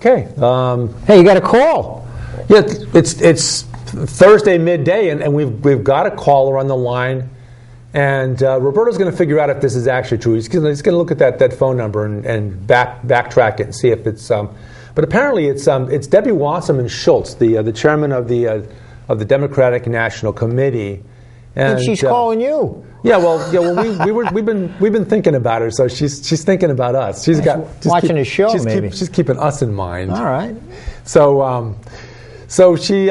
Okay. Hey, you got a call. Yeah, it's Thursday midday, and we've got a caller on the line, and Roberto's going to figure out if this is actually true. He's going to look at that phone number and backtrack it and see if it's. But apparently it's Debbie Wasserman Schultz, the chairman of the Democratic National Committee, and she's calling you. Yeah, we've been thinking about her, so she's thinking about us. She's watching a show, maybe. She's keeping us in mind. All right. So she's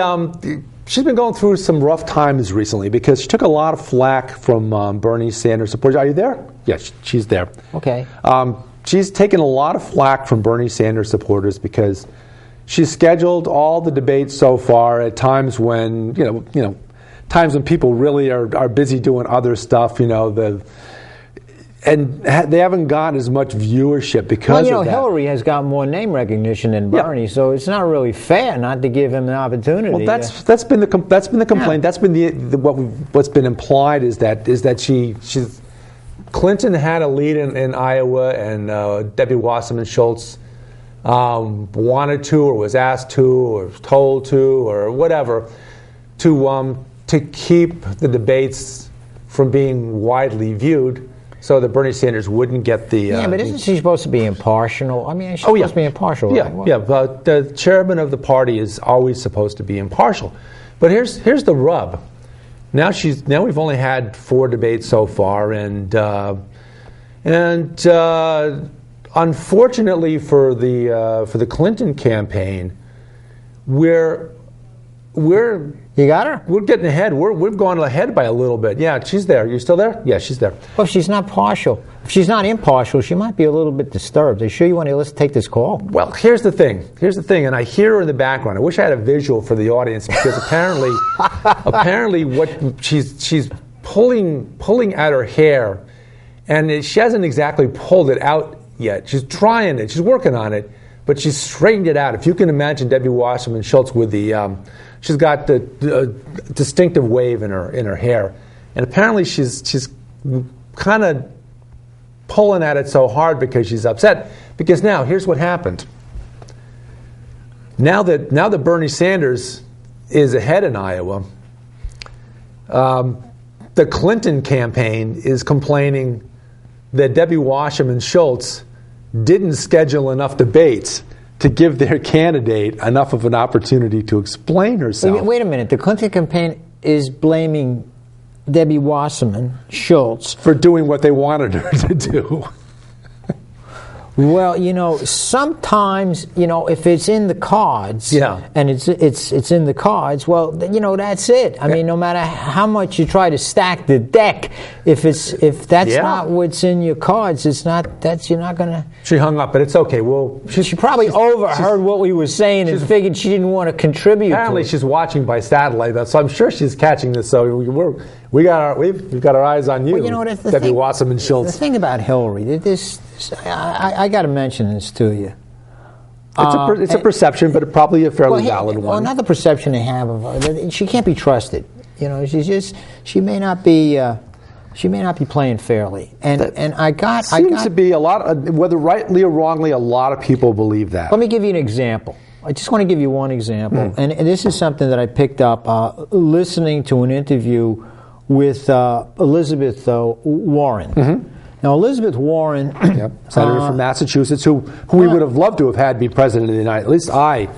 been going through some rough times recently because she took a lot of flack from Bernie Sanders supporters. Are you there? Yes, she's there. Okay. She's taken a lot of flack from Bernie Sanders supporters because she's scheduled all the debates so far at times when times when people really are busy doing other stuff, and they haven't gotten as much viewership because of that. Hillary has got more name recognition than Bernie, so it's not really fair not to give him an opportunity. Well, that's been the complaint. That's been what's been implied is that she's Clinton had a lead in Iowa, and Debbie Wasserman Schultz wanted to, or was asked to, or told to, or whatever, to keep the debates from being widely viewed, so that Bernie Sanders wouldn't get the... but isn't she supposed to be impartial? I mean, she's supposed to be impartial, right? But the chairman of the party is always supposed to be impartial. But here's the rub. Now we've only had 4 debates so far, and unfortunately for the Clinton campaign, You got her? We're getting ahead. We've gone ahead by a little bit. Yeah, she's there. You still there? Yeah, she's there. Well, if she's not partial. If she's not impartial, she might be a little bit disturbed. Are you sure you want to take this call? Well, here's the thing, and I hear her in the background. I wish I had a visual for the audience because apparently what she's pulling at her hair, and she hasn't exactly pulled it out yet. She's trying it. She's working on it, but she's straightened it out. If you can imagine Debbie Wasserman Schultz with the... She's got the distinctive wave in her hair, and apparently she's kind of pulling at it so hard because she's upset. Because now here's what happened. Now that Bernie Sanders is ahead in Iowa, the Clinton campaign is complaining that Debbie Wasserman Schultz didn't schedule enough debates to give their candidate enough of an opportunity to explain herself. Wait a minute. The Clinton campaign is blaming Debbie Wasserman Schultz for doing what they wanted her to do. Well, sometimes, if it's in the cards, and it's in the cards, well, that's it. I mean, no matter how much you try to stack the deck, if that's not what's in your cards, you're not gonna. She hung up, but it's okay. Well, she probably overheard what we were saying and figured she didn't want to contribute. Apparently, she's watching by satellite, so I'm sure she's catching this. So we've got our eyes on you, Debbie Wasserman Schultz. The thing about Hillary, I got to mention this to you. It's a perception, but probably a fairly valid one. Well, another perception they have of her, she can't be trusted. She may not be playing fairly, and I seems to be a lot. Whether rightly or wrongly, a lot of people believe that. Let me give you an example. I just want to give you one example, and this is something that I picked up listening to an interview with Elizabeth Warren. Mm-hmm. Now, Elizabeth Warren, senator from Massachusetts, who we would have loved to have had be president of the United States. At least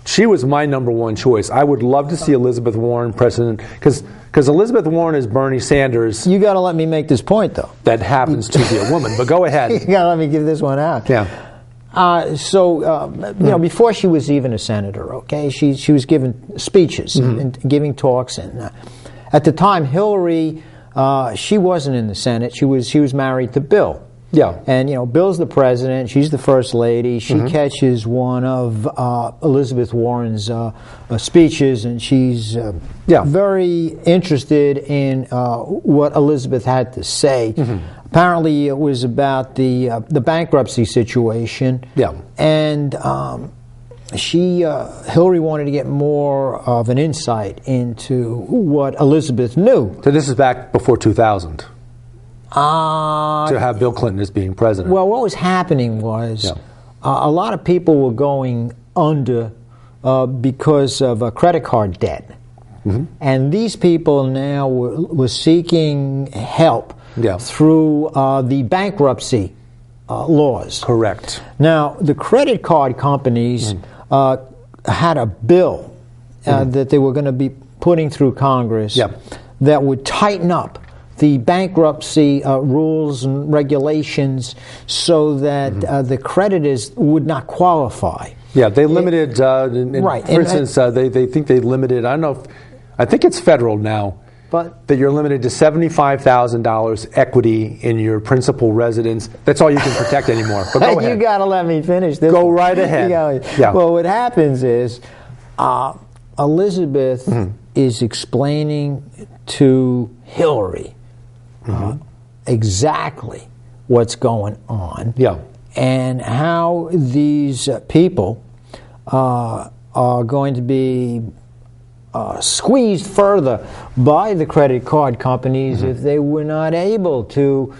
she was my number one choice. I would love to see Elizabeth Warren president, because Elizabeth Warren is Bernie Sanders. You got to let me make this point, though. That happens to be a woman, but go ahead. You got to let me give this one out. Yeah. Before she was even a senator, she was giving speeches and giving talks, and at the time, Hillary. She wasn't in the Senate. She was married to Bill. Yeah. And, Bill's the president. She's the first lady. She catches one of Elizabeth Warren's speeches, and she's very interested in what Elizabeth had to say. Mm-hmm. Apparently, it was about the bankruptcy situation. Yeah. And Hillary wanted to get more of an insight into what Elizabeth knew. So this is back before 2000. To have Bill Clinton as being president. Well, what was happening was a lot of people were going under because of credit card debt. Mm-hmm. And these people now were seeking help through the bankruptcy laws. Correct. Now, the credit card companies had a bill that they were going to be putting through Congress that would tighten up the bankruptcy rules and regulations so that the creditors would not qualify. Yeah, they limited, right. For instance, they think they limited, I think it's federal now, but that you're limited to $75,000 equity in your principal residence. That's all you can protect anymore. But go ahead. You got to let me finish this. Go right ahead. Well, what happens is Elizabeth is explaining to Hillary exactly what's going on and how these people are going to be squeezed further by the credit card companies if they were not able to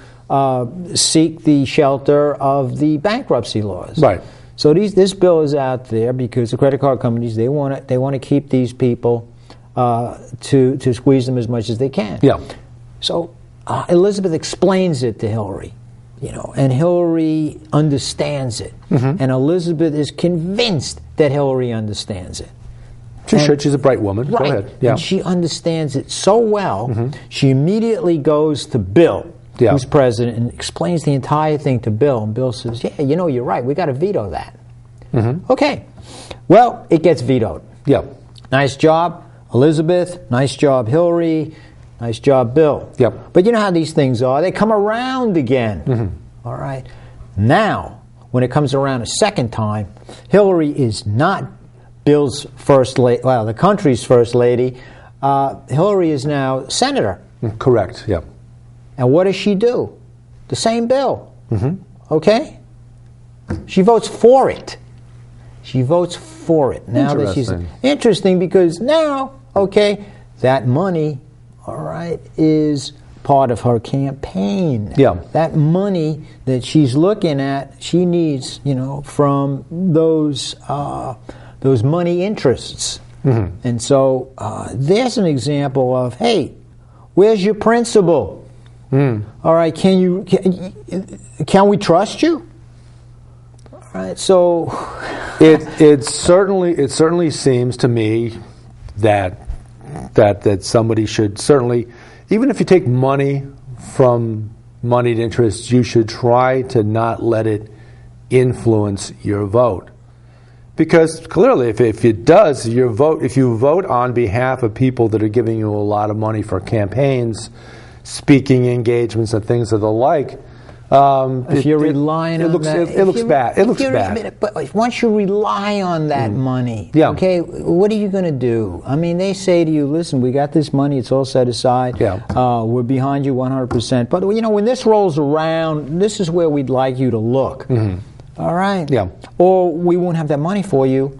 seek the shelter of the bankruptcy laws. Right. So this bill is out there because the credit card companies they want to keep these people to squeeze them as much as they can. Yeah. So Elizabeth explains it to Hillary, and Hillary understands it, and Elizabeth is convinced that Hillary understands it. She should. She's a bright woman. Right. Go ahead. Yeah. And she understands it so well, she immediately goes to Bill, who's president, and explains the entire thing to Bill. And Bill says, yeah, you're right. We got to veto that. Okay. Well, it gets vetoed. Yeah. Nice job, Elizabeth. Nice job, Hillary. Nice job, Bill. Yep. But you know how these things are. They come around again. All right. Now, when it comes around a second time, Hillary is not Bill's first lady, well, the country's first lady. Hillary is now senator. Correct, yeah. And what does she do? The same bill. Okay? She votes for it. She votes for it. Now that she's interesting because now, okay, that money, all right, is part of her campaign. Yeah. That money that she's looking at, she needs, from those money interests. And so there's an example of, hey, where's your principal? All right, can we trust you? All right, so it certainly seems to me that somebody should certainly, even if you take money from moneyed interests, you should try to not let it influence your vote. Because clearly, if it does, if you vote on behalf of people that are giving you a lot of money for campaigns, speaking engagements, and things of the like, if you're relying on that, it looks bad. It looks bad. But once you rely on that money, okay, what are you going to do? I mean, they say to you, "Listen, we got this money; it's all set aside. We're behind you 100%. But when this rolls around, this is where we'd like you to look." All right. Yeah. Or we won't have that money for you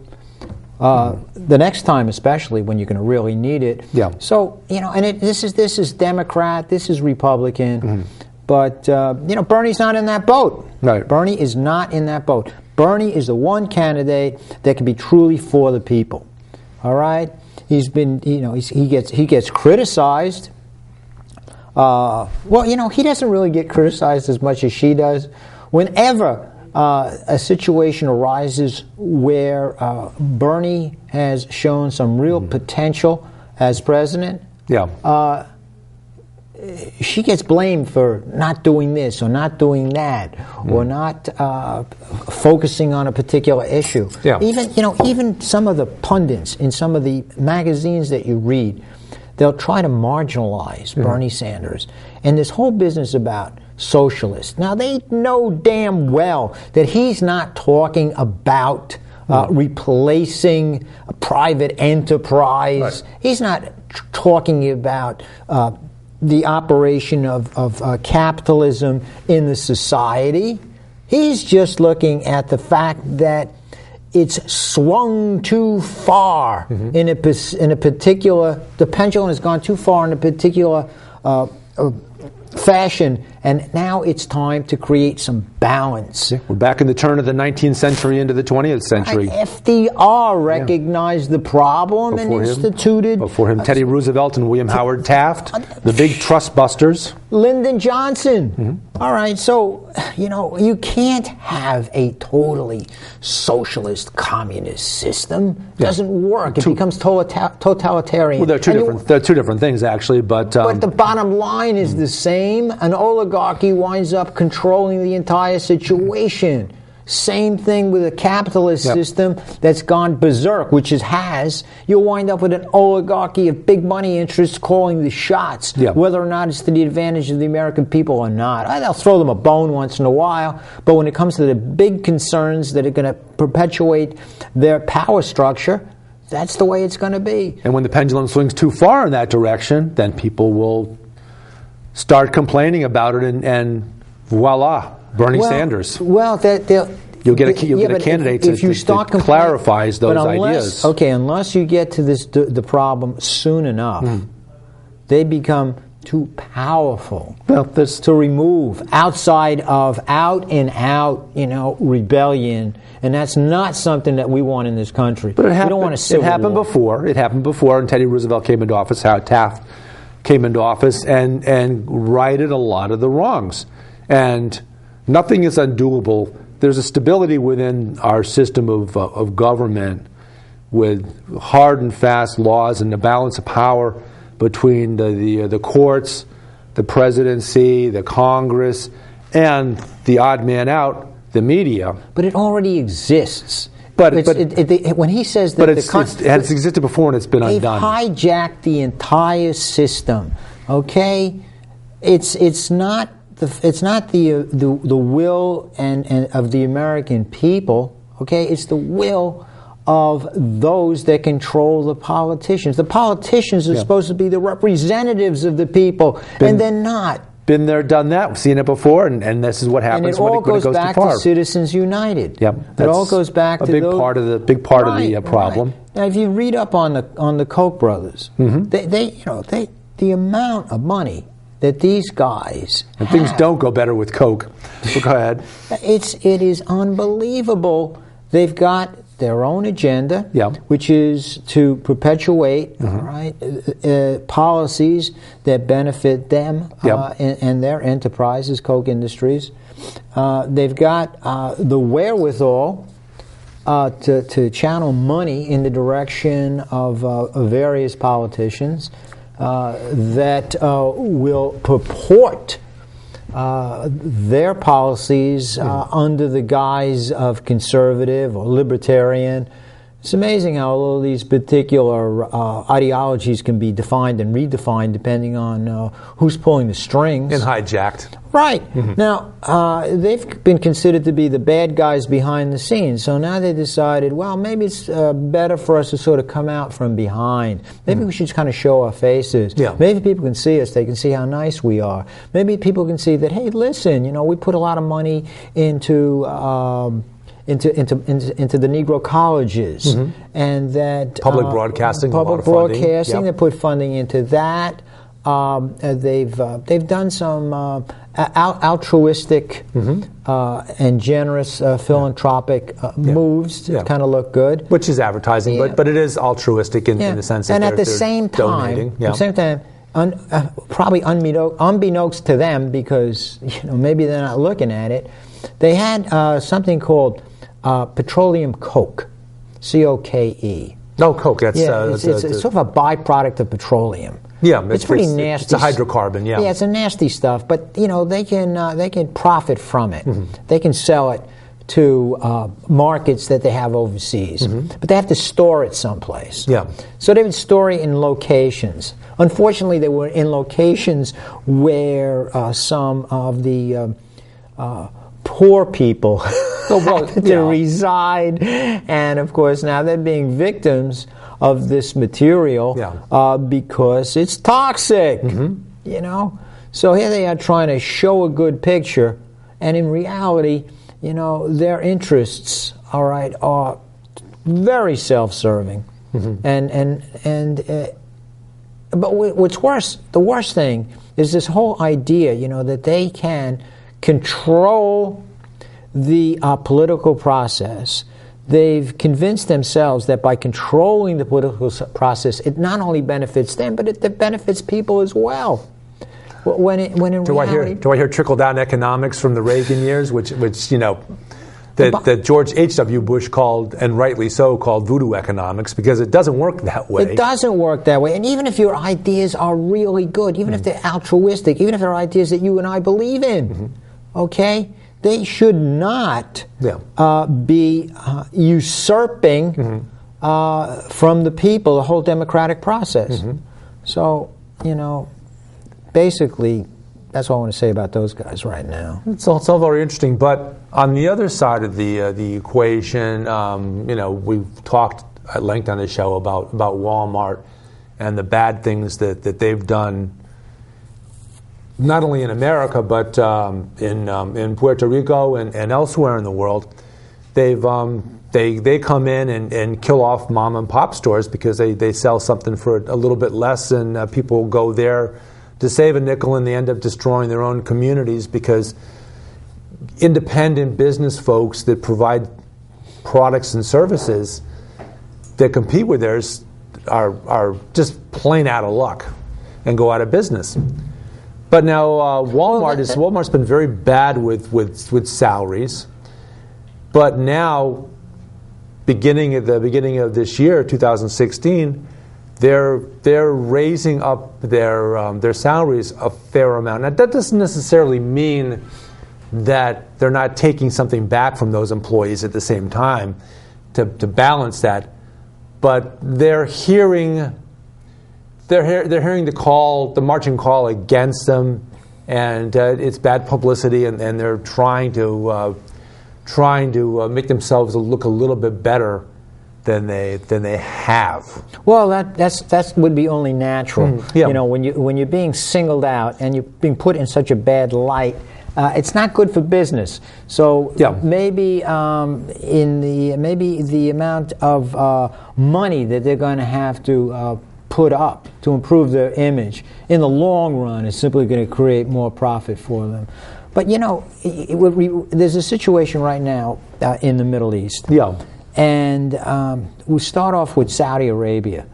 the next time, especially when you're going to really need it. Yeah. So and this is Democrat, this is Republican, but Bernie's not in that boat. Right. Bernie is not in that boat. Bernie is the one candidate that can be truly for the people. All right. He's been he gets criticized. He doesn't really get criticized as much as she does. Whenever a situation arises where Bernie has shown some real potential as president, she gets blamed for not doing this or not doing that or not focusing on a particular issue. Yeah. Even some of the pundits in some of the magazines that you read, they'll try to marginalize Bernie Sanders. And this whole business about socialists. Now, they know damn well that he's not talking about replacing a private enterprise. Right. He's not talking about the operation of capitalism in the society. He's just looking at the fact that it's swung too far in a particular. The pendulum has gone too far in a particular fashion, and now it's time to create some balance. Yeah, we're back in the turn of the 19th century into the 20th century. FDR recognized the problem and instituted... Before him, Teddy Roosevelt and William Howard Taft, the big trust busters. Lyndon Johnson. All right, so, you can't have a totally socialist communist system. It doesn't work. It becomes totalitarian. Well, they're two different things, actually, but the bottom line is the same. An oligarchy winds up controlling the entire situation. Same thing with a capitalist system that's gone berserk, which you'll wind up with an oligarchy of big money interests calling the shots, whether or not it's to the advantage of the American people or not. They'll throw them a bone once in a while, but when it comes to the big concerns that are going to perpetuate their power structure, that's the way it's going to be. And when the pendulum swings too far in that direction, then people will start complaining about it, and voila, Bernie Sanders. Well, you'll get a candidate that clarifies those ideas. Okay, unless you get to the problem soon enough, they become too powerful to remove out and out rebellion, and that's not something that we want in this country. But we don't want to. It happened before. It happened before, and Teddy Roosevelt came into office. Taft came into office and righted a lot of the wrongs, and nothing is undoable. There's a stability within our system of government with hard and fast laws and the balance of power between the courts, the presidency, the Congress, and the odd man out, the media. But it already exists. But when he says that it's existed before and it's been undone. They've hijacked the entire system. Okay, it's not the will and of the American people. Okay, it's the will of those that control the politicians. The politicians are supposed to be the representatives of the people, and they're not. Been there, done that. We've seen it before, and this is what happens when it goes too far. And it all goes back to Citizens United. Yep, it all goes back to big part of the problem. Right. Now, if you read up on the Koch brothers, the amount of money that these guys and things don't go better with Coke. So go ahead. It is unbelievable. They've got their own agenda, which is to perpetuate policies that benefit them and their enterprises, Koch Industries. They've got the wherewithal to channel money in the direction of various politicians that will purport their policies under the guise of conservative or libertarian. It's amazing how all of these particular ideologies can be defined and redefined depending on who's pulling the strings. And hijacked. Right. Now, they've been considered to be the bad guys behind the scenes. So now they decided, well, maybe it's better for us to sort of come out from behind. Maybe we should just kind of show our faces. Yeah. Maybe people can see us. They can see how nice we are. Maybe people can see that, hey, listen, we put a lot of money into the Negro colleges, and that public broadcasting, they put funding into that. They've done some altruistic and generous philanthropic moves to kind of look good, which is advertising, but it is altruistic in the sense that at the same time, probably unbeknownst to them, because maybe they're not looking at it. They had something called petroleum coke, C-O-K-E. No, coke. That's it's sort of a byproduct of petroleum. Yeah, it's pretty nasty. It's a hydrocarbon. Yeah, it's a nasty stuff. But they can profit from it. They can sell it to markets that they have overseas, but they have to store it someplace. Yeah. So they would store it in locations. Unfortunately, they were in locations where some of the poor people to reside, and of course now they're being victims of this material because it's toxic. So here they are trying to show a good picture, and in reality, their interests, are very self-serving, and but what's worse, the worst thing is this whole idea, that they can control the political process. They've convinced themselves that by controlling the political process, it not only benefits them, but it benefits people as well. When in reality, do I hear trickle-down economics from the Reagan years, which that George H.W. Bush called, and rightly so, called voodoo economics, because it doesn't work that way. It doesn't work that way. And even if your ideas are really good, even if they're altruistic, even if they're ideas that you and I believe in, okay, they should not be usurping from the people the whole democratic process. So, basically, that's what I want to say about those guys right now. It's all very interesting, but on the other side of the equation, we've talked at length on the show about Walmart and the bad things that they've done, not only in America but in Puerto Rico and elsewhere in the world. They come in and kill off mom and pop stores because they sell something for a little bit less, and people go there to save a nickel, and they end up destroying their own communities because independent business folks that provide products and services that compete with theirs are just plain out of luck and go out of business. But now Walmart's been very bad with salaries, but now the beginning of this year, 2016. They're raising up their salaries a fair amount. Now, that doesn't necessarily mean that they're not taking something back from those employees at the same time to balance that. But they're hearing the marching call against them, and it's bad publicity, and they're trying to make themselves look a little bit better than they have. Well, that would be only natural. Yeah. When you're being singled out and you're being put in such a bad light, it's not good for business. So maybe the amount of money that they're going to have to put up to improve their image in the long run is simply going to create more profit for them. But there's a situation right now in the Middle East. Yeah. And we start off with Saudi Arabia.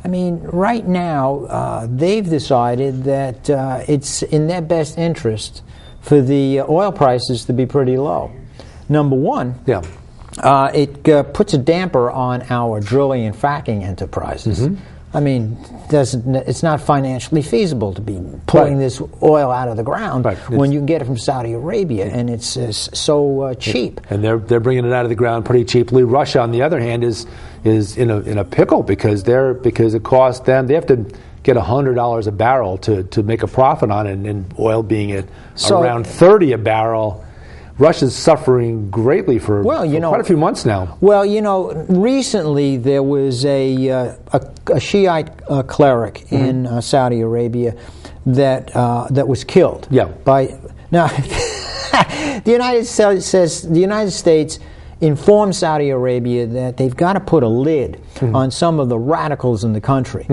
I mean, right now, they've decided that it's in their best interest for the oil prices to be pretty low. Number one, it puts a damper on our drilling and fracking enterprises. I mean, it's not financially feasible to be pulling this oil out of the ground when you can get it from Saudi Arabia, and it's so cheap. And they're bringing it out of the ground pretty cheaply. Russia, on the other hand, is in a pickle because it costs them. They have to get $100 a barrel to make a profit on it, and oil being at around $30 a barrel. Russia's suffering greatly for quite a few months now. Well, recently there was a Shiite cleric in Saudi Arabia that was killed. Now, the United States informed Saudi Arabia that they've got to put a lid on some of the radicals in the country.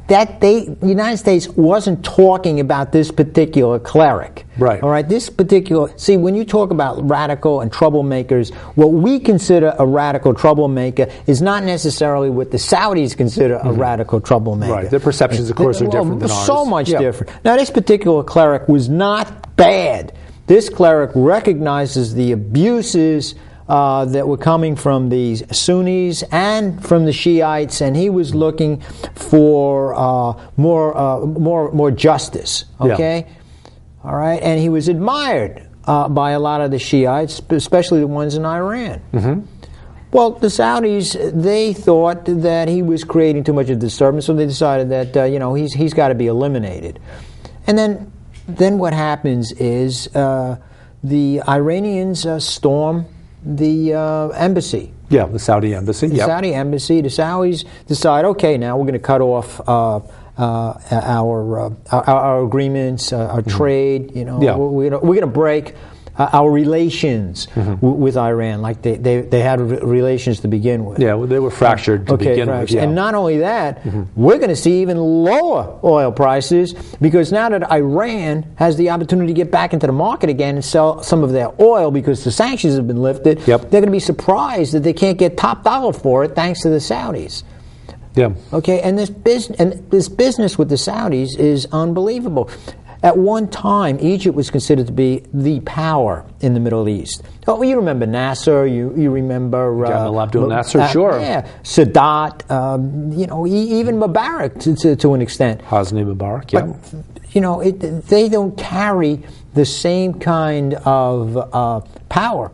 The United States wasn't talking about this particular cleric. Right. All right. When you talk about radical and troublemakers, what we consider a radical troublemaker is not necessarily what the Saudis consider a radical troublemaker. Right. Their perceptions, of course, are different than ours. So much different. Now, this particular cleric was not bad. This cleric recognizes the abuses that were coming from the Sunnis and from the Shiites, and he was looking for more justice. Okay, all right, and he was admired by a lot of the Shiites, especially the ones in Iran. Well, the Saudis, they thought that he was creating too much of a disturbance, so they decided that he's got to be eliminated. And then what happens is the Iranians storm the embassy. Yeah, the Saudi embassy. The Saudi embassy. The Saudis decide, okay, now we're going to cut off our agreements, our trade. We're going to break our relations with Iran, like they had relations to begin with. Yeah, well, they were fractured to begin with. Yeah. And not only that, we're going to see even lower oil prices, because now that Iran has the opportunity to get back into the market again and sell some of their oil because the sanctions have been lifted, they're going to be surprised that they can't get top dollar for it thanks to the Saudis. Yeah. Okay, and this business with the Saudis is unbelievable. At one time, Egypt was considered to be the power in the Middle East. Oh, you remember Nasser? You remember Gamal Abdel Nasser? Sure. Yeah, Sadat. Even Mubarak to an extent. Hosni Mubarak. Yeah. But they don't carry the same kind of power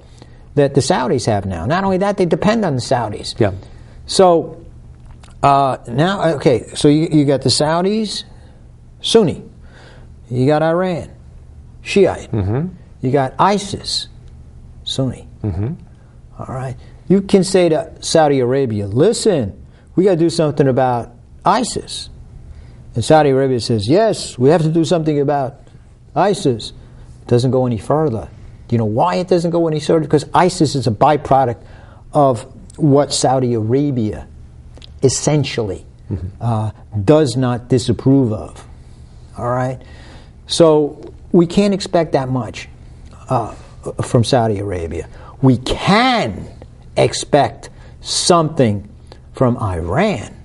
that the Saudis have now. Not only that, they depend on the Saudis. Yeah. So now, okay, so you got the Saudis, Sunni. You got Iran, Shiite. You got ISIS, Sunni. All right. You can say to Saudi Arabia, listen, we got to do something about ISIS. And Saudi Arabia says, yes, we have to do something about ISIS. It doesn't go any further. Do you know why it doesn't go any further? Because ISIS is a byproduct of what Saudi Arabia essentially does not disapprove of. All right? So we can't expect that much from Saudi Arabia. We can expect something from Iran.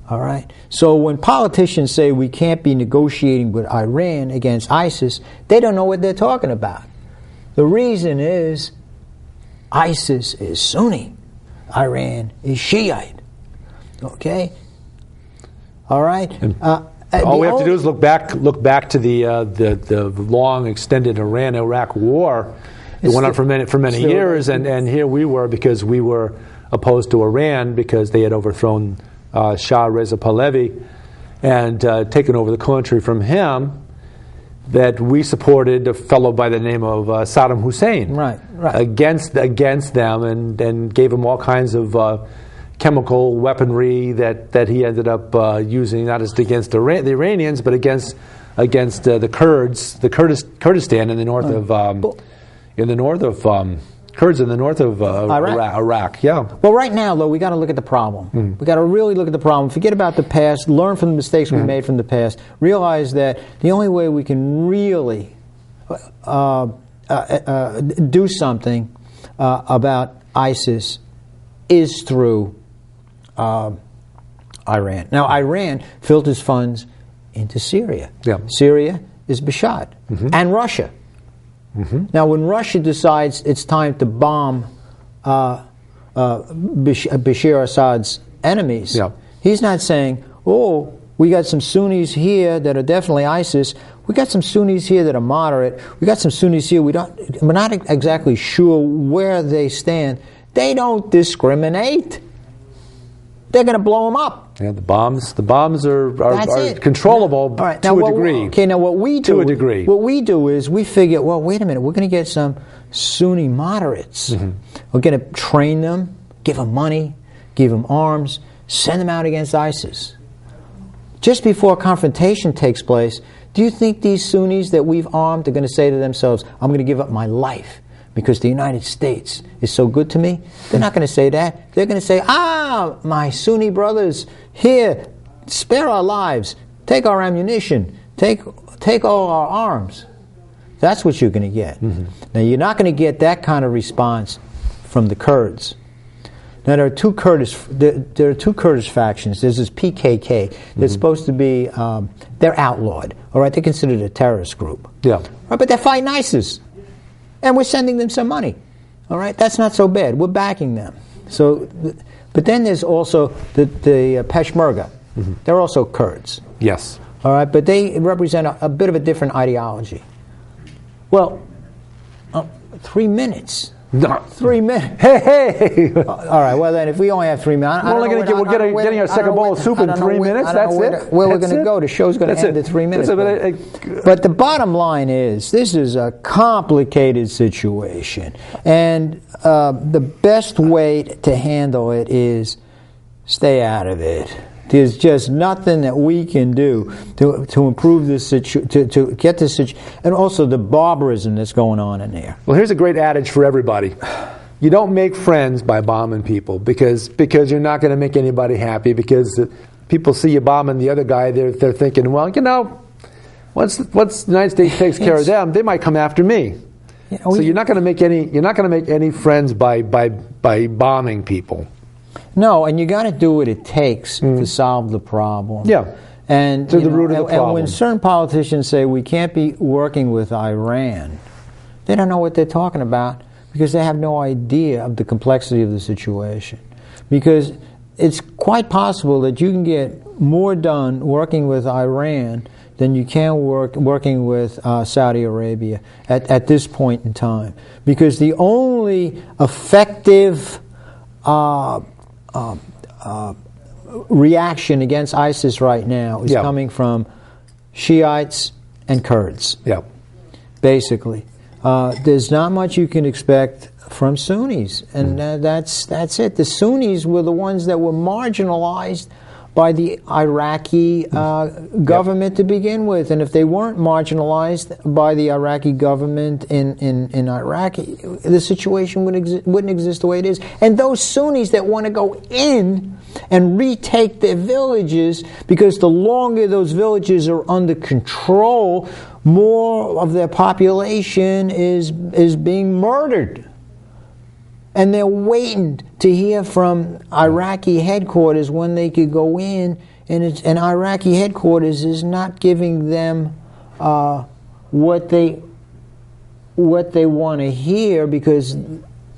All right? So when politicians say we can't be negotiating with Iran against ISIS, they don't know what they're talking about. The reason is ISIS is Sunni. Iran is Shiite. Okay? All right? All we have to do is look back to the long extended Iran-Iraq war. It went on for many years, and here we were, because we were opposed to Iran because they had overthrown Shah Reza Pahlavi and taken over the country from him, that we supported a fellow by the name of Saddam Hussein against them, and gave him all kinds of chemical weaponry that he ended up using, not just against the Iranians, but against the Kurds, Kurdistan in the north of Kurds in the north of Iraq. Yeah. Well, right now, though, we got to look at the problem. We got to really look at the problem. Forget about the past. Learn from the mistakes we made from the past. Realize that the only way we can really do something about ISIS is through Iran. Now, Iran filters funds into Syria. Yeah. Syria is Bashar and Russia. Now, when Russia decides it's time to bomb Bashar Assad's enemies, he's not saying, oh, we got some Sunnis here that are definitely ISIS. We got some Sunnis here that are moderate. We got some Sunnis here. We're not exactly sure where they stand. They don't discriminate. They're going to blow them up. Yeah, the bombs are controllable to a degree. Okay, now what we do, to a degree. What we do is we figure, well, wait a minute, we're going to get some Sunni moderates. We're going to train them, give them money, give them arms, send them out against ISIS. Just before a confrontation takes place, do you think these Sunnis that we've armed are going to say to themselves, I'm going to give up my life because the United States is so good to me? They're not going to say that. They're going to say, my Sunni brothers, here, spare our lives, take our ammunition, take all our arms. That's what you're going to get. Now, you're not going to get that kind of response from the Kurds. Now, there are two Kurdish factions. There's this PKK that's supposed to be, they're outlawed. All right, they're considered a terrorist group. Yeah. Right, but they're fighting ISIS. And we're sending them some money. All right, that's not so bad. We're backing them. So, but then there's also the Peshmerga. They're also Kurds. Yes. All right, but they represent a bit of a different ideology. Well, 3 minutes. No. 3 minutes. Hey! All right, well then, if we only have 3 minutes... We're getting our second bowl of soup in 3 minutes, that's it? Where we're going to go. The show's going to end in 3 minutes. But the bottom line is, this is a complicated situation. And the best way to handle it is stay out of it. There's just nothing that we can do to improve this to get this and also the barbarism that's going on in there. Well, here's a great adage for everybody. You don't make friends by bombing people because you're not going to make anybody happy, because people see you bombing the other guy, they're thinking, well, once the United States takes care of them, they might come after me. So you're not going to make any friends by bombing people. No, and you got to do what it takes to solve the problem. Yeah, and to the root of the problem. And when certain politicians say we can't be working with Iran, they don't know what they're talking about, because they have no idea of the complexity of the situation. Because it's quite possible that you can get more done working with Iran than you can working with Saudi Arabia at this point in time. Because the only effective reaction against ISIS right now is coming from Shiites and Kurds. Yeah. Basically. There's not much you can expect from Sunnis, and that's it. The Sunnis were the ones that were marginalized by the Iraqi government to begin with, and if they weren't marginalized by the Iraqi government in Iraq, the situation wouldn't exist the way it is. And those Sunnis that want to go in and retake their villages, because the longer those villages are under control, more of their population is being murdered. And they're waiting to hear from Iraqi headquarters when they could go in, and Iraqi headquarters is not giving them what they want to hear, because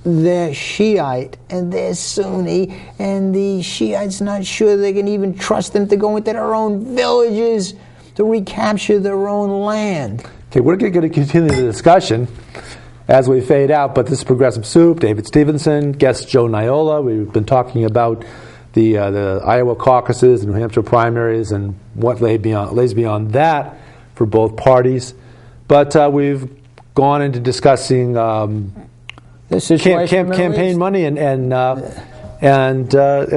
they're Shiite and they're Sunni, and the Shiites not sure they can even trust them to go into their own villages to recapture their own land. Okay, we're going to continue the discussion as we fade out, but this is Progressive Soup. David Stevenson, guest Joe Niola. We've been talking about the Iowa caucuses and New Hampshire primaries and what lays beyond that for both parties. But we've gone into discussing campaign money and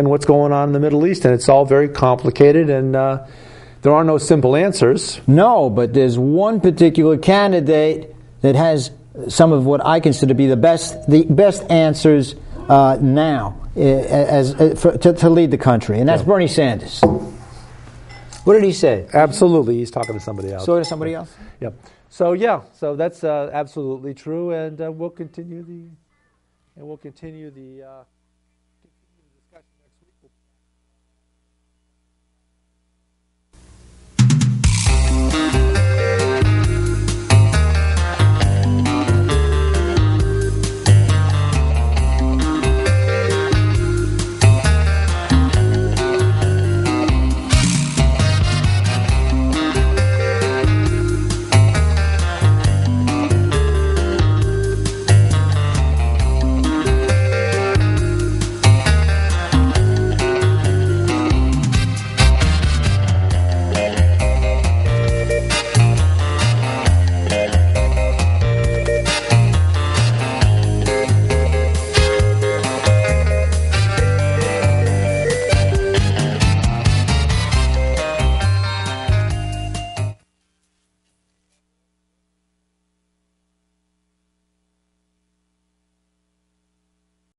what's going on in the Middle East, and it's all very complicated, and there are no simple answers. No, but there's one particular candidate that has some of what I consider to be the best answers now to lead the country, and that's Bernie Sanders. What did he say? Absolutely, he's talking to somebody else. So to somebody else? Yep. So that's absolutely true, and we'll continue the